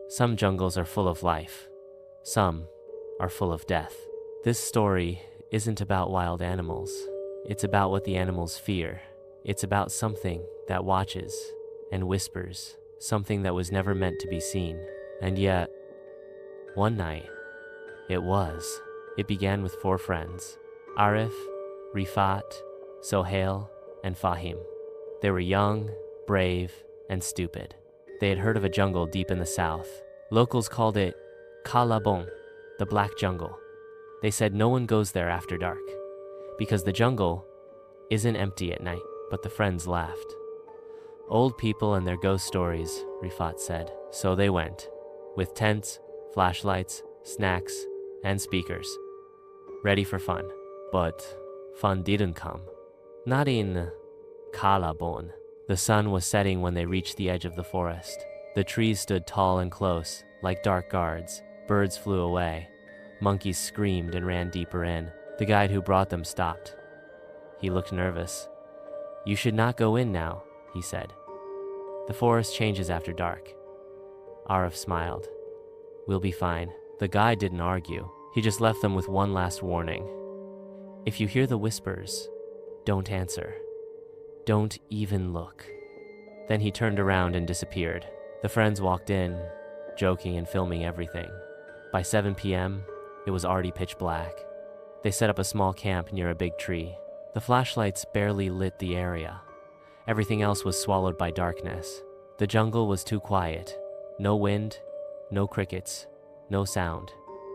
Some jungles are full of life. Some are full of death. This story isn't about wild animals. It's about what the animals fear. It's about something that watches and whispers, something that was never meant to be seen. And yet, one night, it was. It began with 4 friends: Arif, Rifat, Sohail, and Fahim. They were young, brave, and stupid. They had heard of a jungle deep in the south. Locals called it Kalabon, the Black Jungle. They said no one goes there after dark, because the jungle isn't empty at night. But the friends laughed. Old people and their ghost stories, Rifat said. So they went, with tents, flashlights, snacks, and speakers, ready for fun. But fun didn't come. Not in Kalabon. The sun was setting when they reached the edge of the forest. The trees stood tall and close, like dark guards. Birds flew away. Monkeys screamed and ran deeper in. The guide who brought them stopped. He looked nervous. "You should not go in now," he said. "The forest changes after dark." Arif smiled. "We'll be fine." The guide didn't argue. He just left them with one last warning. "If you hear the whispers, don't answer. Don't even look." Then he turned around and disappeared. The friends walked in, joking and filming everything. By 7 p.m., it was already pitch black. They set up a small camp near a big tree. The flashlights barely lit the area. Everything else was swallowed by darkness. The jungle was too quiet. No wind, no crickets, no sound,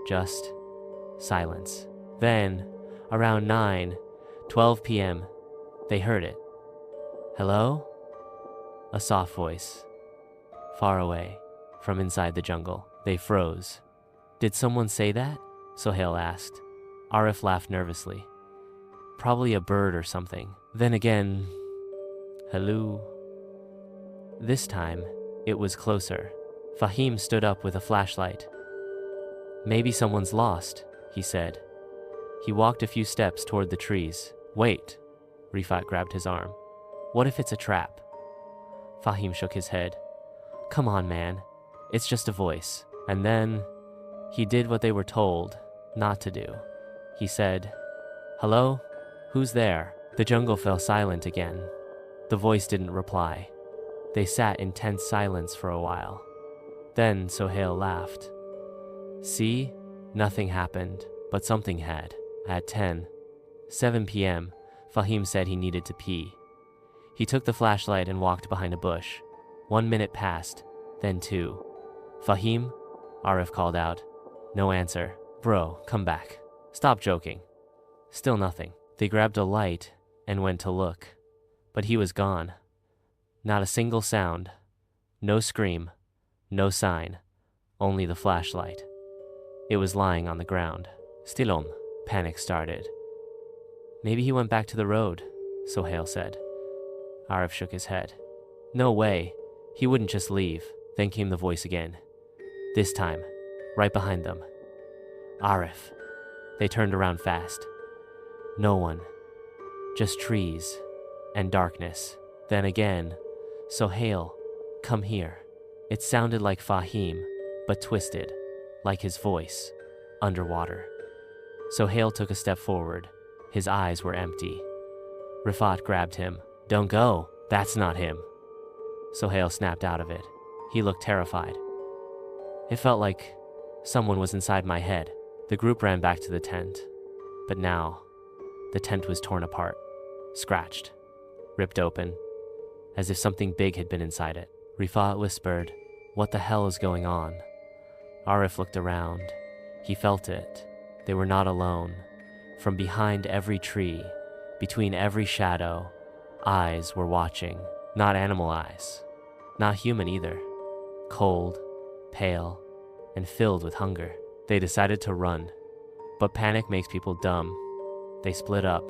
just silence. Then, around 9:12 p.m., they heard it. "Hello?" A soft voice, far away, from inside the jungle. They froze. "Did someone say that?" Sohail asked. Arif laughed nervously. "Probably a bird or something." Then again, "Hello?" This time, it was closer. Fahim stood up with a flashlight. "Maybe someone's lost," he said. He walked a few steps toward the trees. "Wait," Rifat grabbed his arm. "What if it's a trap?" Fahim shook his head. "Come on, man. It's just a voice." And then, he did what they were told not to do. He said, "Hello? Who's there?" The jungle fell silent again. The voice didn't reply. They sat in tense silence for a while. Then Sohail laughed. "See? Nothing happened, but something had." At 7 p.m., Fahim said he needed to pee. He took the flashlight and walked behind a bush. 1 minute passed, then 2. "Fahim?" Arif called out. No answer. "Bro, come back. Stop joking." Still nothing. They grabbed a light and went to look. But he was gone. Not a single sound. No scream. No sign. Only the flashlight. It was lying on the ground. "Stillom," panic started. "Maybe he went back to the road," Sohail said. Arif shook his head. "No way. He wouldn't just leave." Then came the voice again. This time, right behind them. "Arif." They turned around fast. No one. Just trees and darkness. Then again, "Sohail, come here." It sounded like Fahim, but twisted, like his voice, underwater. Sohail took a step forward. His eyes were empty. Rifat grabbed him. "Don't go. That's not him." Sohail snapped out of it. He looked terrified. It felt like someone was inside my head. The group ran back to the tent. But now, the tent was torn apart, scratched, ripped open, as if something big had been inside it. Rifat whispered, "What the hell is going on?" Arif looked around. He felt it. They were not alone. From behind every tree, between every shadow, eyes were watching. Not animal eyes. Not human either. Cold, pale, and filled with hunger. They decided to run. But panic makes people dumb. They split up.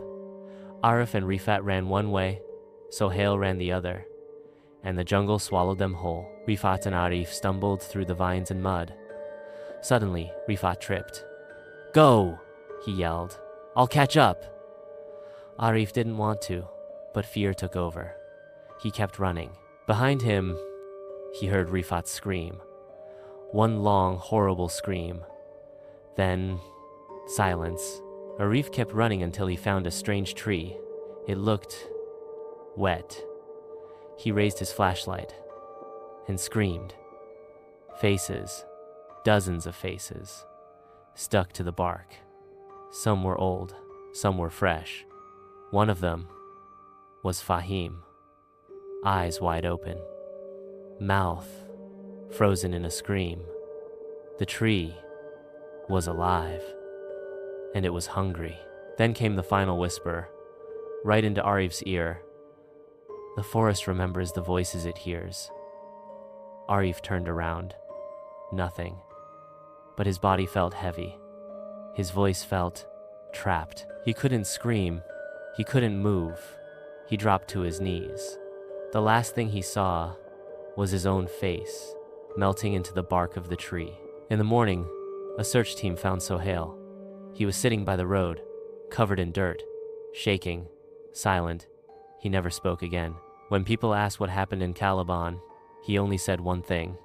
Arif and Rifat ran one way, Sohail ran the other, and the jungle swallowed them whole. Rifat and Arif stumbled through the vines and mud. Suddenly, Rifat tripped. "Go!" he yelled. "I'll catch up." Arif didn't want to, but fear took over. He kept running. Behind him, he heard Rifat scream. One long, horrible scream. Then, silence. Arif kept running until he found a strange tree. It looked wet. He raised his flashlight and screamed. Faces, dozens of faces, stuck to the bark. Some were old, some were fresh. One of them was Fahim, eyes wide open, mouth frozen in a scream. The tree was alive, and it was hungry. Then came the final whisper, right into Arif's ear. The forest remembers the voices it hears. Arif turned around. Nothing. But his body felt heavy. His voice felt trapped. He couldn't scream. He couldn't move. He dropped to his knees. The last thing he saw was his own face, melting into the bark of the tree. In the morning, a search team found Sohail. He was sitting by the road, covered in dirt, shaking, silent. He never spoke again. When people asked what happened in Caliban, he only said one thing.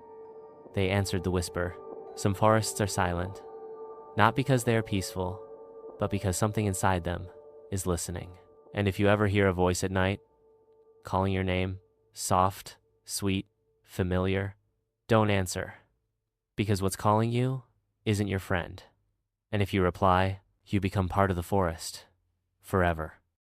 They answered the whisper. Some forests are silent, not because they are peaceful, but because something inside them is listening. And if you ever hear a voice at night, calling your name, soft, sweet, familiar, don't answer. Because what's calling you isn't your friend. And if you reply, you become part of the forest, forever.